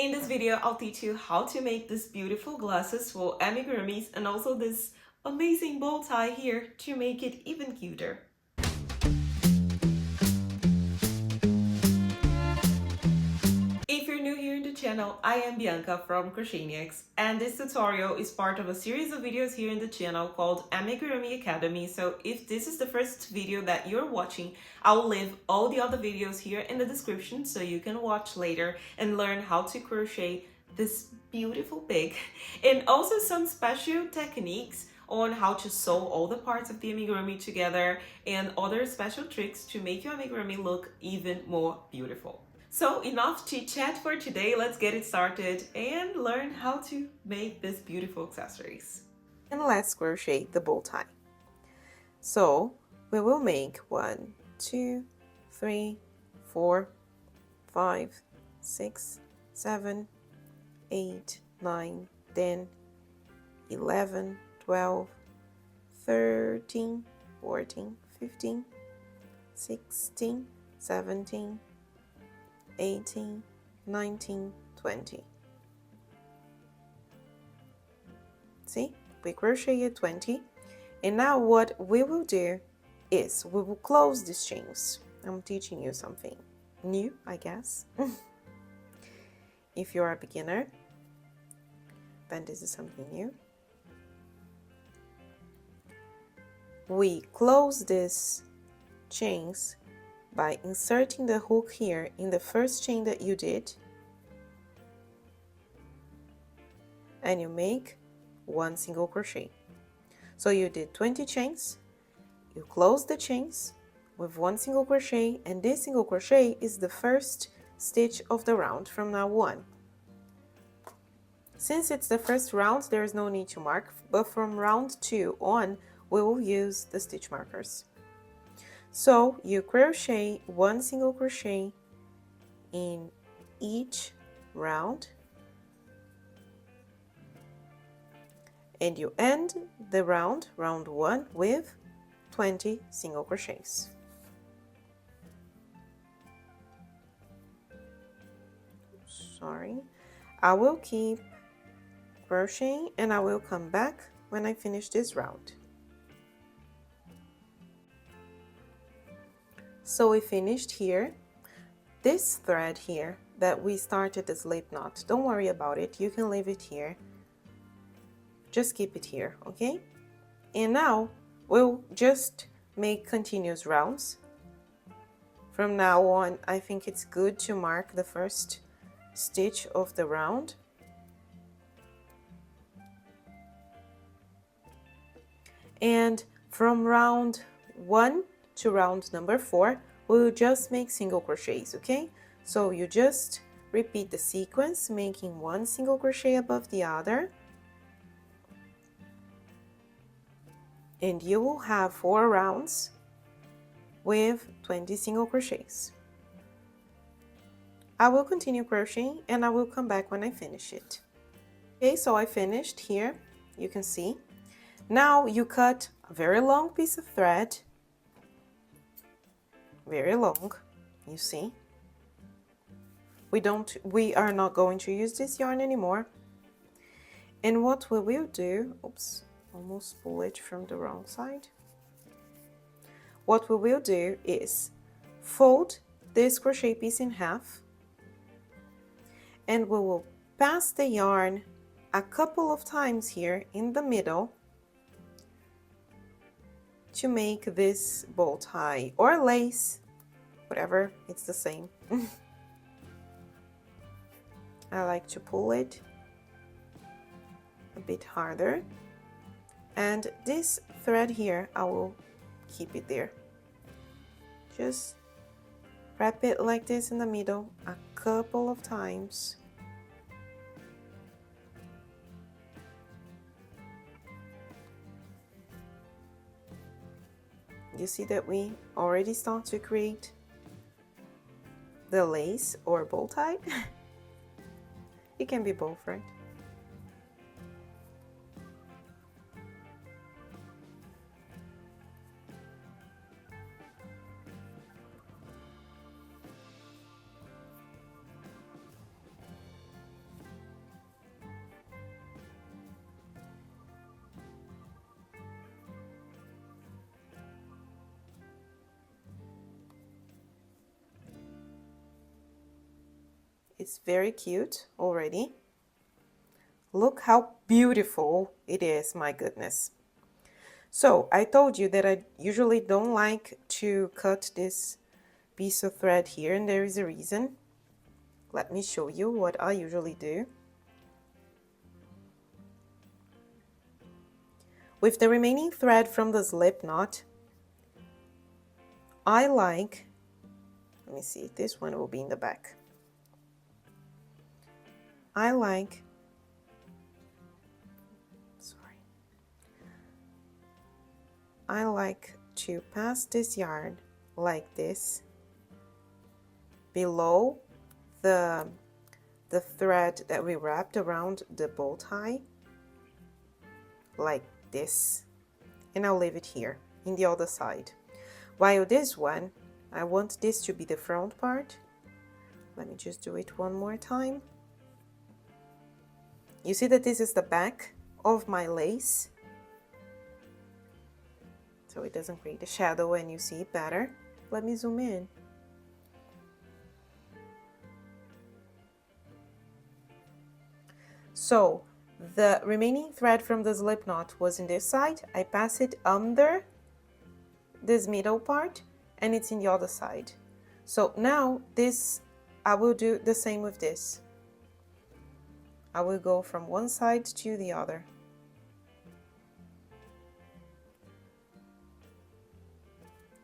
In this video, I'll teach you how to make these beautiful glasses for amigurumis and also this amazing bow tie here to make it even cuter. If you're new here in the channel, I am Bianca from Crocheniacs, and this tutorial is part of a series of videos here in the channel called Amigurumi Academy. So if this is the first video that you're watching, I'll leave all the other videos here in the description so you can watch later and learn how to crochet this beautiful pig and also some special techniques on how to sew all the parts of the amigurumi together and other special tricks to make your amigurumi look even more beautiful. So enough chit chat for today, let's get it started and learn how to make these beautiful accessories. And let's crochet the bow tie. So we will make 1, 2, 3, 4, 5, 6, 7, 8, 9, 10, 11, 12, 13, 14, 15, 16, 17, 18, 19, 20. See, we crocheted 20, and now what we will do is we will close these chains. I'm teaching you something new, I guess. If you're a beginner, then this is something new. We close these chains by inserting the hook here in the first chain that you did, and you make 1 single crochet. So you did 20 chains, you close the chains with 1 single crochet, and this single crochet is the first stitch of the round from now on. Since it's the first round, there is no need to mark, but from round 2 on, we will use the stitch markers. So you crochet 1 single crochet in each round, and you end the round 1, with 20 single crochets. Sorry, I will keep crocheting and I will come back when I finish this round. So we finished here. This thread here that we started the slip knot, don't worry about it, you can leave it here. Just keep it here, okay? And now we'll just make continuous rounds. From now on, I think it's good to mark the first stitch of the round. And from round 1 to round number 4, we'll just make single crochets, okay? So you just repeat the sequence, making 1 single crochet above the other, and you will have 4 rounds with 20 single crochets. I will continue crocheting and I will come back when I finish it. Okay, so I finished here, you can see. Now you cut a very long piece of thread, very long, you see. We are not going to use this yarn anymore. And what we will do, oops, almost pull it from the wrong side. What we will do is fold this crochet piece in half, and we will pass the yarn a couple of times here in the middle to make this bow tie or lace, whatever, it's the same. I like to pull it a bit harder, and this thread here, I will keep it there. Just wrap it like this in the middle a couple of times. You see that we already start to create the lace or bow tie. It can be both, right? It's very cute already. Look how beautiful it is, my goodness. So I told you that I usually don't like to cut this piece of thread here, and there is a reason. Let me show you what I usually do. With the remaining thread from the slip knot, I like, let me see, this one will be in the back. I like to pass this yarn like this below the thread that we wrapped around the bow tie, like this, and I'll leave it here in the other side. While this one, I want this to be the front part. Let me just do it one more time. You see that this is the back of my lace, so it doesn't create a shadow and you see it better. Let me zoom in. So the remaining thread from the slip knot was in this side. I pass it under this middle part and it's in the other side. So now this, I will do the same with this. I will go from one side to the other.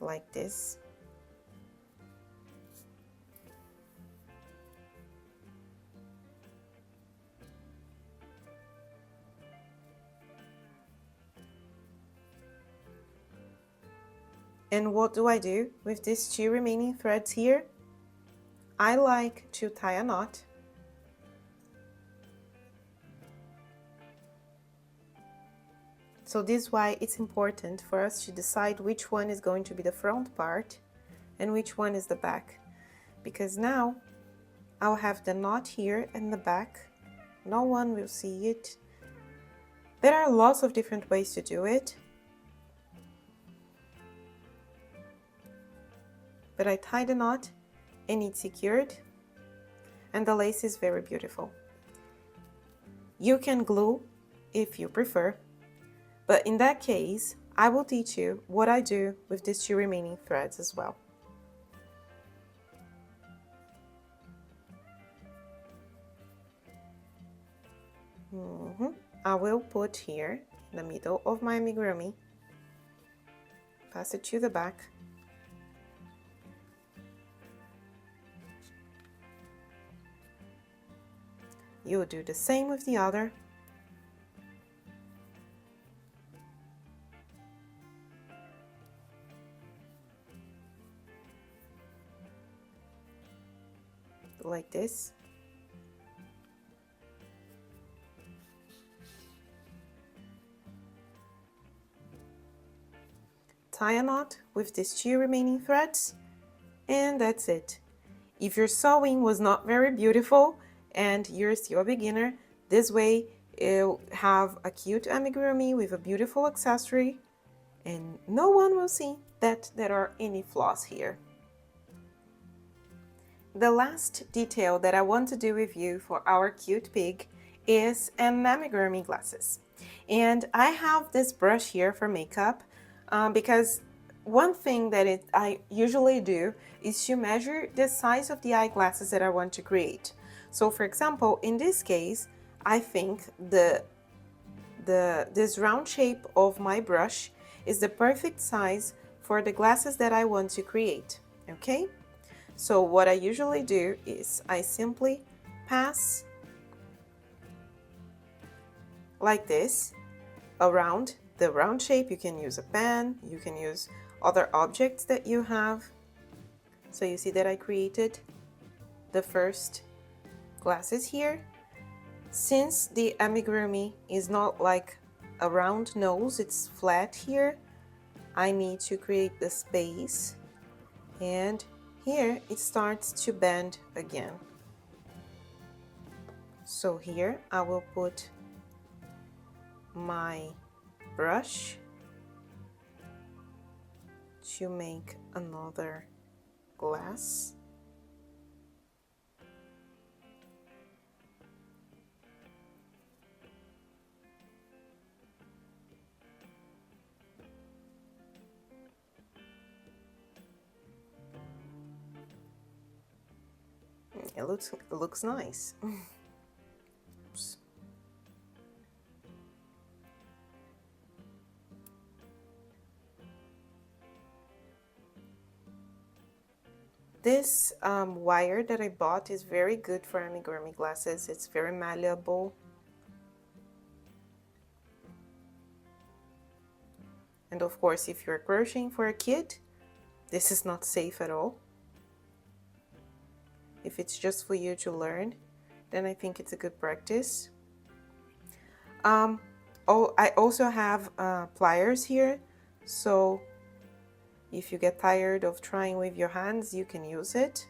Like this. And what do I do with these two remaining threads here? I like to tie a knot. So this is why it's important for us to decide which one is going to be the front part and which one is the back. Because now I'll have the knot here in the back. No one will see it. There are lots of different ways to do it. But I tie the knot and it's secured. And the lace is very beautiful. You can glue if you prefer. But in that case, I will teach you what I do with these two remaining threads as well. I will put here in the middle of my amigurumi, pass it to the back. You'll do the same with the other. Like this. Tie a knot with these two remaining threads, and that's it. If your sewing was not very beautiful and you're still a beginner, this way you'll have a cute amigurumi with a beautiful accessory and no one will see that there are any flaws here. The last detail that I want to do with you for our cute pig is an amigurumi glasses. And I have this brush here for makeup because one thing that I usually do is to measure the size of the eyeglasses that I want to create. So for example, in this case, I think this round shape of my brush is the perfect size for the glasses that I want to create, okay? So what I usually do is I simply pass like this around the round shape. You can use a pen, you can use other objects that you have. So you see that I created the first glasses here. Since the amigurumi is not like a round nose, it's flat here, I need to create the space, and here it starts to bend again. So here I will put my brush to make another glass. it looks nice. Oops. This wire that I bought is very good for amigurumi glasses. It's very malleable. And of course, if you're crocheting for a kid, this is not safe at all. If it's just for you to learn, then I think it's a good practice. Oh, I also have pliers here, so if you get tired of trying with your hands, you can use it.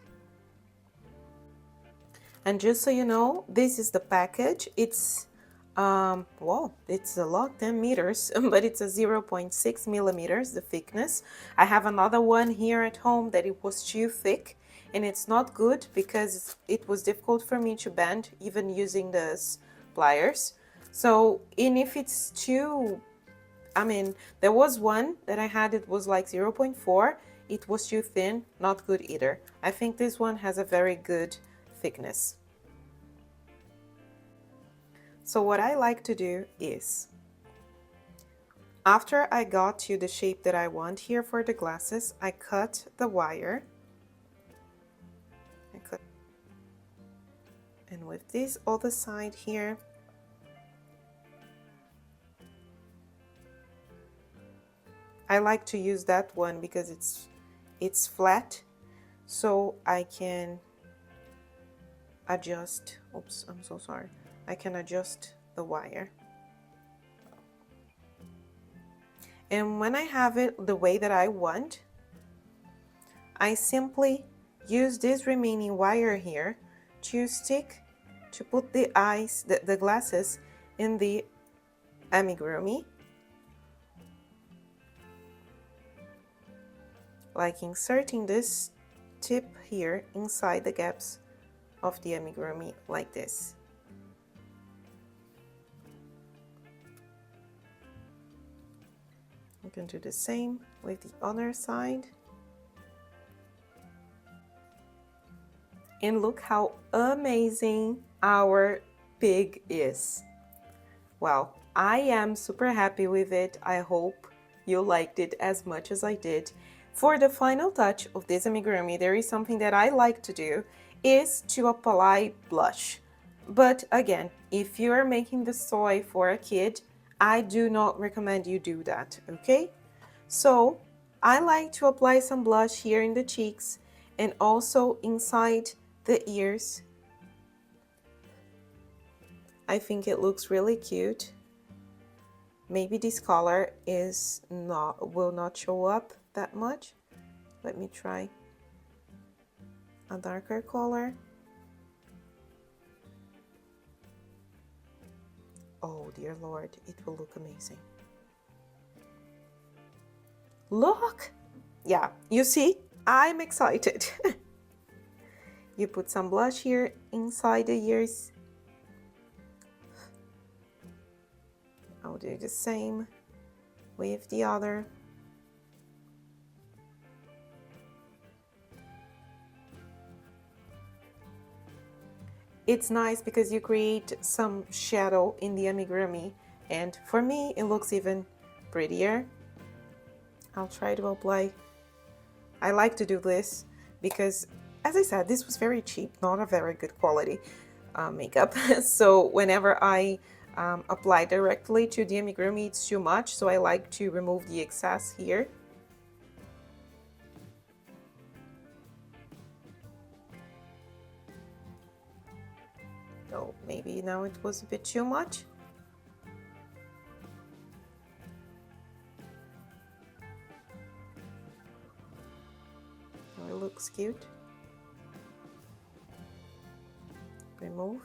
And just so you know, this is the package. It's well, it's a lot, 10 meters, but it's a 0.6 millimeters, the thickness. I have another one here at home that it was too thick, and it's not good because it was difficult for me to bend even using those pliers. So, and if it's too, I mean, there was one that I had, it was like 0.4. It was too thin, not good either. I think this one has a very good thickness. So what I like to do is, after I got to the shape that I want here for the glasses, I cut the wire. And with this other side here, I like to use that one because it's flat, so I can adjust. Oops, I'm so sorry. I can adjust the wire. And when I have it the way that I want, I simply use this remaining wire here to put the eyes, the glasses in the amigurumi. Like inserting this tip here inside the gaps of the amigurumi like this. You can do the same with the other side. And look how amazing our pig is. Well, I am super happy with it. I hope you liked it as much as I did. For the final touch of this amigurumi, there is something that I like to do, is to apply blush. But again, if you are making the toy for a kid, I do not recommend you do that, okay? So I like to apply some blush here in the cheeks and also inside the ears. I think it looks really cute. Maybe this color will not show up that much. Let me try a darker color. Oh dear Lord, it will look amazing. Look! Yeah, you see, I'm excited. You put some blush here inside the ears. I'll do the same with the other. It's nice because you create some shadow in the amigurumi, and for me it looks even prettier. I'll try to apply. I like to do this because, as I said, this was very cheap, not a very good quality makeup. So whenever I apply directly to the amigurumi, it's too much, so I like to remove the excess here. So maybe now it was a bit too much. Now it looks cute. Remove.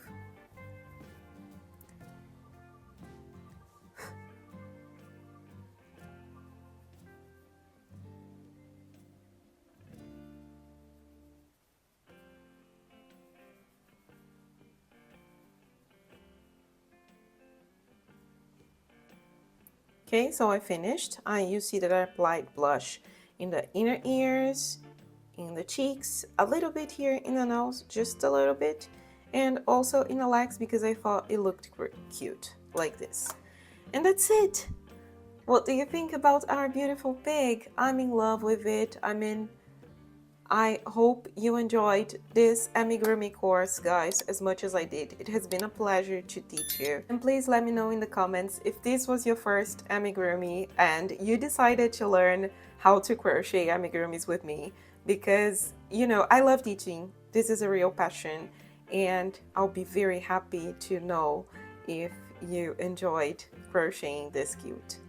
Okay, so I finished. You see that I applied blush in the inner ears, in the cheeks, a little bit here in the nose, just a little bit, and also in the legs because I thought it looked cute like this. And that's it. What do you think about our beautiful pig? I'm in love with it. I hope you enjoyed this amigurumi course, guys, as much as I did. It has been a pleasure to teach you. And please let me know in the comments if this was your first amigurumi and you decided to learn how to crochet amigurumis with me, because, you know, I love teaching. This is a real passion, and I'll be very happy to know if you enjoyed crocheting this cute.